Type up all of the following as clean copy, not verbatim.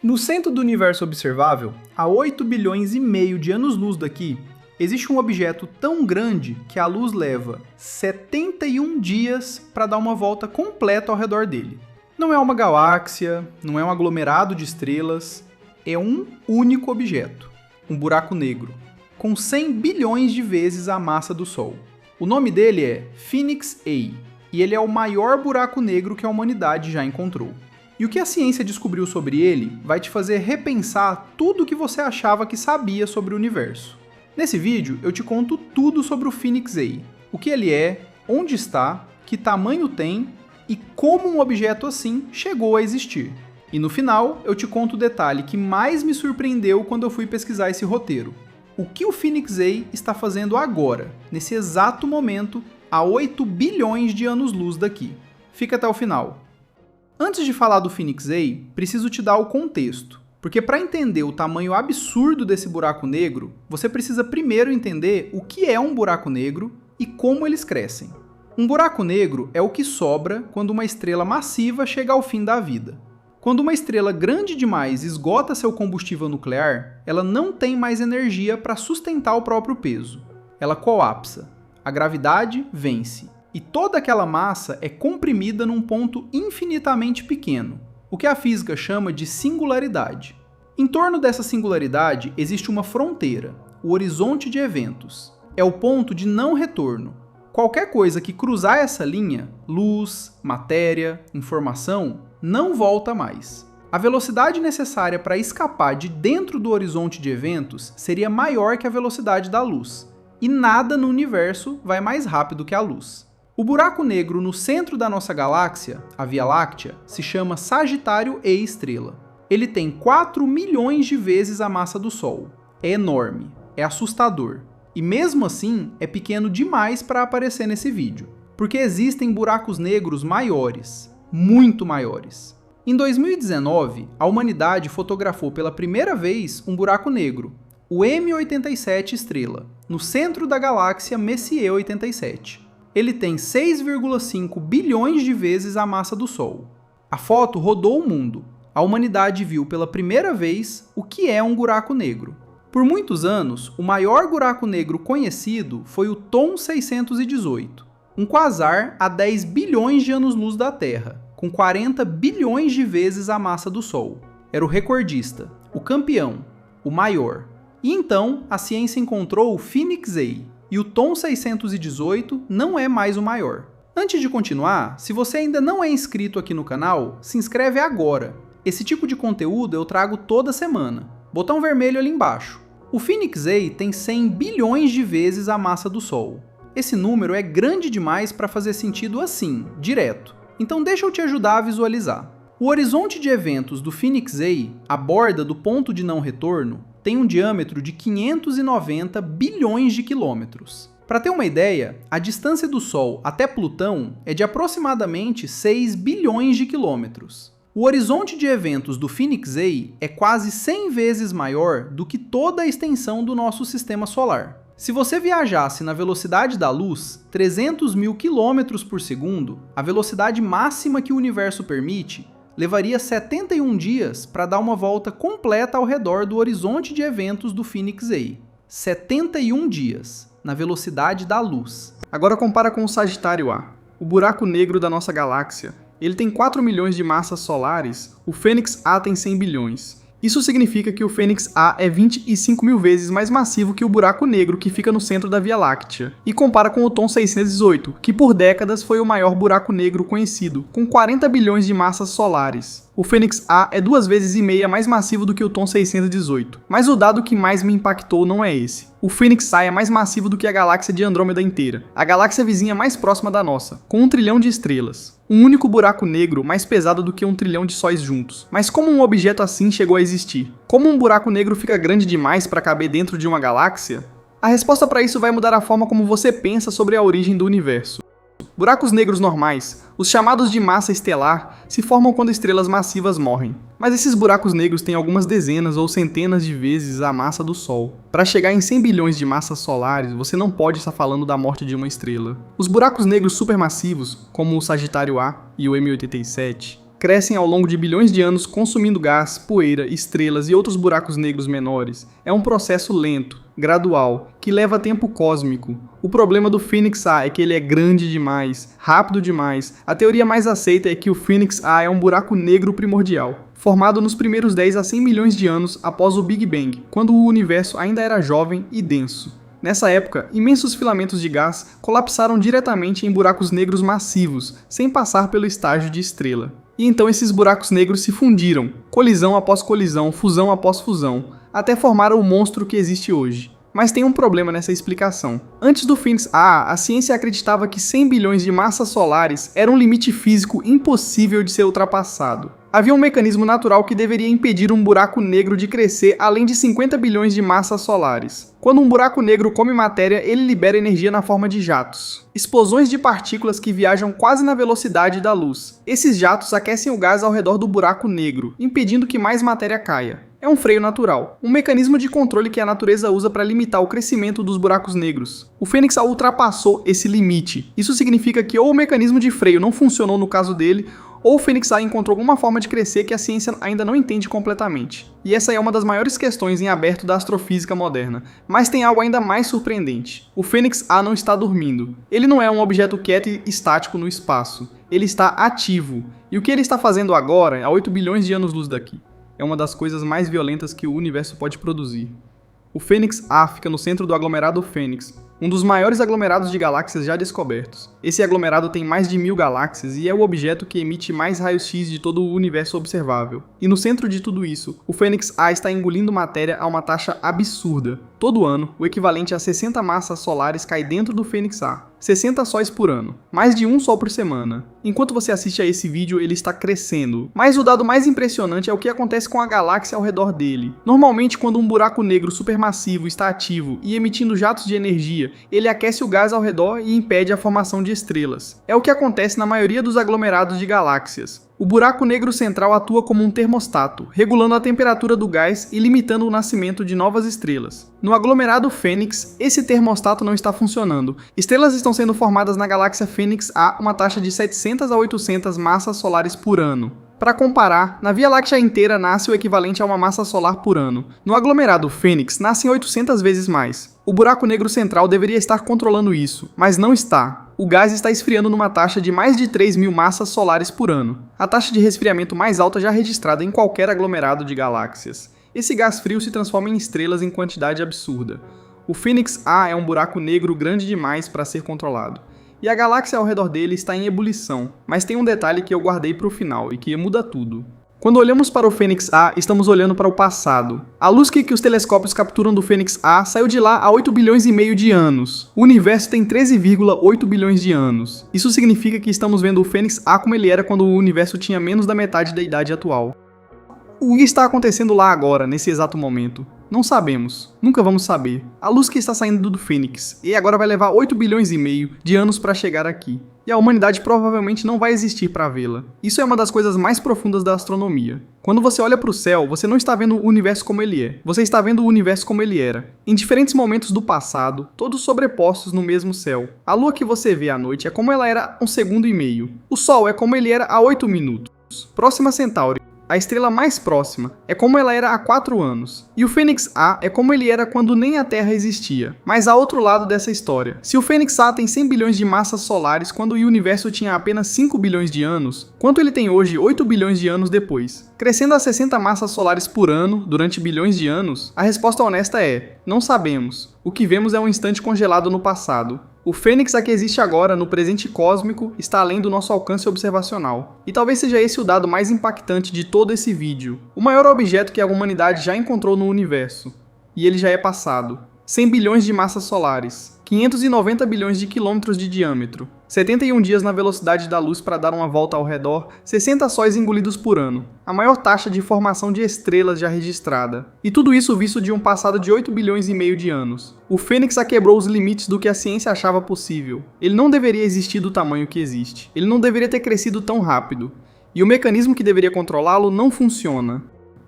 No centro do universo observável, a 8 bilhões e meio de anos-luz daqui, existe um objeto tão grande que a luz leva 71 dias para dar uma volta completa ao redor dele. Não é uma galáxia, não é um aglomerado de estrelas, é um único objeto, um buraco negro, com 100 bilhões de vezes a massa do Sol. O nome dele é Phoenix A, e ele é o maior buraco negro que a humanidade já encontrou. E o que a ciência descobriu sobre ele vai te fazer repensar tudo o que você achava que sabia sobre o universo. Nesse vídeo eu te conto tudo sobre o Phoenix A, o que ele é, onde está, que tamanho tem e como um objeto assim chegou a existir. E no final eu te conto o detalhe que mais me surpreendeu quando eu fui pesquisar esse roteiro. O que o Phoenix A está fazendo agora, nesse exato momento, a 8 bilhões de anos-luz daqui. Fica até o final. Antes de falar do Phoenix A, preciso te dar o contexto, porque para entender o tamanho absurdo desse buraco negro, você precisa primeiro entender o que é um buraco negro e como eles crescem. Um buraco negro é o que sobra quando uma estrela massiva chega ao fim da vida. Quando uma estrela grande demais esgota seu combustível nuclear, ela não tem mais energia para sustentar o próprio peso. Ela colapsa. A gravidade vence. E toda aquela massa é comprimida num ponto infinitamente pequeno, o que a física chama de singularidade. Em torno dessa singularidade existe uma fronteira, o horizonte de eventos. É o ponto de não retorno. Qualquer coisa que cruzar essa linha, luz, matéria, informação, não volta mais. A velocidade necessária para escapar de dentro do horizonte de eventos seria maior que a velocidade da luz, e nada no universo vai mais rápido que a luz. O buraco negro no centro da nossa galáxia, a Via Láctea, se chama Sagitário E estrela. Ele tem 4 milhões de vezes a massa do Sol. É enorme, é assustador. E mesmo assim, é pequeno demais para aparecer nesse vídeo, porque existem buracos negros maiores, muito maiores. Em 2019, a humanidade fotografou pela primeira vez um buraco negro, o M87 estrela, no centro da galáxia Messier 87. Ele tem 6,5 bilhões de vezes a massa do Sol. A foto rodou o mundo. A humanidade viu pela primeira vez o que é um buraco negro. Por muitos anos, o maior buraco negro conhecido foi o TOM 618, um quasar a 10 bilhões de anos-luz da Terra, com 40 bilhões de vezes a massa do Sol. Era o recordista, o campeão, o maior. E então, a ciência encontrou o Phoenix A, e o TOM 618 não é mais o maior. Antes de continuar, se você ainda não é inscrito aqui no canal, se inscreve agora. Esse tipo de conteúdo eu trago toda semana. Botão vermelho ali embaixo. O Phoenix A tem 100 bilhões de vezes a massa do Sol. Esse número é grande demais para fazer sentido assim, direto. Então deixa eu te ajudar a visualizar. O horizonte de eventos do Phoenix A, a borda do ponto de não retorno, tem um diâmetro de 590 bilhões de quilômetros. Para ter uma ideia, a distância do Sol até Plutão é de aproximadamente 6 bilhões de quilômetros. O horizonte de eventos do Phoenix A é quase 100 vezes maior do que toda a extensão do nosso sistema solar. Se você viajasse na velocidade da luz, 300 mil quilômetros por segundo, a velocidade máxima que o universo permite, levaria 71 dias para dar uma volta completa ao redor do horizonte de eventos do Phoenix A. 71 dias, na velocidade da luz. Agora compara com o Sagitário A, o buraco negro da nossa galáxia. Ele tem 4 milhões de massas solares, o Phoenix A tem 100 bilhões. Isso significa que o Phoenix A é 25 mil vezes mais massivo que o buraco negro que fica no centro da Via Láctea. E compara com o TOM 618, que por décadas foi o maior buraco negro conhecido, com 40 bilhões de massas solares. O Phoenix A é 2,5 vezes mais massivo do que o TOM 618. Mas o dado que mais me impactou não é esse. O Phoenix A é mais massivo do que a galáxia de Andrômeda inteira, a galáxia vizinha mais próxima da nossa, com 1 trilhão de estrelas. Um único buraco negro mais pesado do que 1 trilhão de sóis juntos. Mas como um objeto assim chegou a existir? Como um buraco negro fica grande demais para caber dentro de uma galáxia? A resposta para isso vai mudar a forma como você pensa sobre a origem do universo. Buracos negros normais, os chamados de massa estelar, se formam quando estrelas massivas morrem. Mas esses buracos negros têm algumas dezenas ou centenas de vezes a massa do Sol. Para chegar em 100 bilhões de massas solares, você não pode estar falando da morte de uma estrela. Os buracos negros supermassivos, como o Sagitário A e o M87, crescem ao longo de bilhões de anos consumindo gás, poeira, estrelas e outros buracos negros menores. É um processo lento, gradual, que leva tempo cósmico. O problema do Fênix A é que ele é grande demais, rápido demais. A teoria mais aceita é que o Fênix A é um buraco negro primordial, formado nos primeiros 10 a 100 milhões de anos após o Big Bang, quando o universo ainda era jovem e denso. Nessa época, imensos filamentos de gás colapsaram diretamente em buracos negros massivos, sem passar pelo estágio de estrela. E então esses buracos negros se fundiram, colisão após colisão, fusão após fusão, até formar o monstro que existe hoje. Mas tem um problema nessa explicação. Antes do Fênix A, a ciência acreditava que 100 bilhões de massas solares era um limite físico impossível de ser ultrapassado. Havia um mecanismo natural que deveria impedir um buraco negro de crescer além de 50 bilhões de massas solares. Quando um buraco negro come matéria, ele libera energia na forma de jatos, explosões de partículas que viajam quase na velocidade da luz. Esses jatos aquecem o gás ao redor do buraco negro, impedindo que mais matéria caia. É um freio natural, um mecanismo de controle que a natureza usa para limitar o crescimento dos buracos negros. O Fênix A ultrapassou esse limite. Isso significa que ou o mecanismo de freio não funcionou no caso dele, ou o Fênix A encontrou alguma forma de crescer que a ciência ainda não entende completamente. E essa é uma das maiores questões em aberto da astrofísica moderna. Mas tem algo ainda mais surpreendente. O Fênix A não está dormindo. Ele não é um objeto quieto e estático no espaço. Ele está ativo. E o que ele está fazendo agora, a 8 bilhões de anos-luz daqui, é uma das coisas mais violentas que o universo pode produzir. O Fênix A fica no centro do aglomerado Fênix, um dos maiores aglomerados de galáxias já descobertos. Esse aglomerado tem mais de 1000 galáxias e é o objeto que emite mais raios-x de todo o universo observável. E no centro de tudo isso, o Fênix A está engolindo matéria a uma taxa absurda. Todo ano, o equivalente a 60 massas solares cai dentro do Fênix A. 60 sóis por ano, mais de um sol por semana. Enquanto você assiste a esse vídeo, ele está crescendo. Mas o dado mais impressionante é o que acontece com a galáxia ao redor dele. Normalmente, quando um buraco negro supermassivo está ativo e emitindo jatos de energia, ele aquece o gás ao redor e impede a formação de estrelas. É o que acontece na maioria dos aglomerados de galáxias. O buraco negro central atua como um termostato, regulando a temperatura do gás e limitando o nascimento de novas estrelas. No aglomerado Fênix, esse termostato não está funcionando. Estrelas estão sendo formadas na galáxia Fênix a uma taxa de 700 a 800 massas solares por ano. Para comparar, na Via Láctea inteira nasce o equivalente a uma massa solar por ano. No aglomerado Fênix, nascem 800 vezes mais. O buraco negro central deveria estar controlando isso, mas não está. O gás está esfriando numa taxa de mais de 3.000 massas solares por ano, a taxa de resfriamento mais alta já registrada em qualquer aglomerado de galáxias. Esse gás frio se transforma em estrelas em quantidade absurda. O Fênix A é um buraco negro grande demais para ser controlado. E a galáxia ao redor dele está em ebulição, mas tem um detalhe que eu guardei para o final e que muda tudo. Quando olhamos para o Fênix A, estamos olhando para o passado. A luz que os telescópios capturam do Fênix A saiu de lá há 8 bilhões e meio de anos. O universo tem 13,8 bilhões de anos. Isso significa que estamos vendo o Fênix A como ele era quando o universo tinha menos da metade da idade atual. O que está acontecendo lá agora, nesse exato momento? Não sabemos. Nunca vamos saber. A luz que está saindo do Fênix, e agora vai levar 8 bilhões e meio de anos para chegar aqui. E a humanidade provavelmente não vai existir para vê-la. Isso é uma das coisas mais profundas da astronomia. Quando você olha para o céu, você não está vendo o universo como ele é. Você está vendo o universo como ele era. Em diferentes momentos do passado, todos sobrepostos no mesmo céu. A lua que você vê à noite é como ela era há 1,5 segundos. O Sol é como ele era há 8 minutos. Próxima Centauri, a estrela mais próxima, é como ela era há 4 anos. E o Fênix A é como ele era quando nem a Terra existia. Mas há outro lado dessa história. Se o Fênix A tem 100 bilhões de massas solares quando o universo tinha apenas 5 bilhões de anos, quanto ele tem hoje 8 bilhões de anos depois? Crescendo a 60 massas solares por ano, durante bilhões de anos? A resposta honesta é: não sabemos. O que vemos é um instante congelado no passado. O Fênix A que existe agora, no presente cósmico, está além do nosso alcance observacional. E talvez seja esse o dado mais impactante de todo esse vídeo. O maior objeto que a humanidade já encontrou no universo. E ele já é passado. 100 bilhões de massas solares. 590 bilhões de quilômetros de diâmetro. 71 dias na velocidade da luz para dar uma volta ao redor, 60 sóis engolidos por ano. A maior taxa de formação de estrelas já registrada. E tudo isso visto de um passado de 8 bilhões e meio de anos. O Fênix A quebrou os limites do que a ciência achava possível. Ele não deveria existir do tamanho que existe. Ele não deveria ter crescido tão rápido. E o mecanismo que deveria controlá-lo não funciona.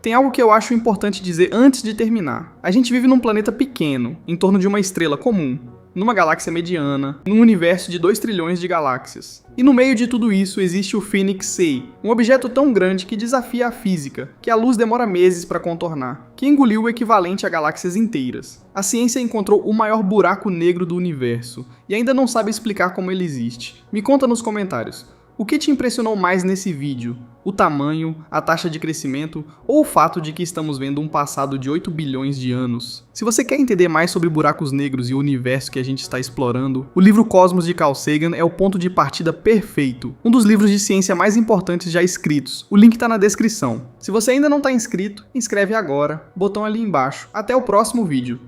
Tem algo que eu acho importante dizer antes de terminar. A gente vive num planeta pequeno, em torno de uma estrela comum. numa galáxia mediana, num universo de 2 trilhões de galáxias. E no meio de tudo isso existe o Phoenix Sei, um objeto tão grande que desafia a física, que a luz demora meses para contornar, que engoliu o equivalente a galáxias inteiras. A ciência encontrou o maior buraco negro do universo, e ainda não sabe explicar como ele existe. Me conta nos comentários. O que te impressionou mais nesse vídeo? O tamanho, a taxa de crescimento ou o fato de que estamos vendo um passado de 8 bilhões de anos? Se você quer entender mais sobre buracos negros e o universo que a gente está explorando, o livro Cosmos de Carl Sagan é o ponto de partida perfeito, um dos livros de ciência mais importantes já escritos. O link está na descrição. Se você ainda não está inscrito, inscreve agora, botão ali embaixo. Até o próximo vídeo.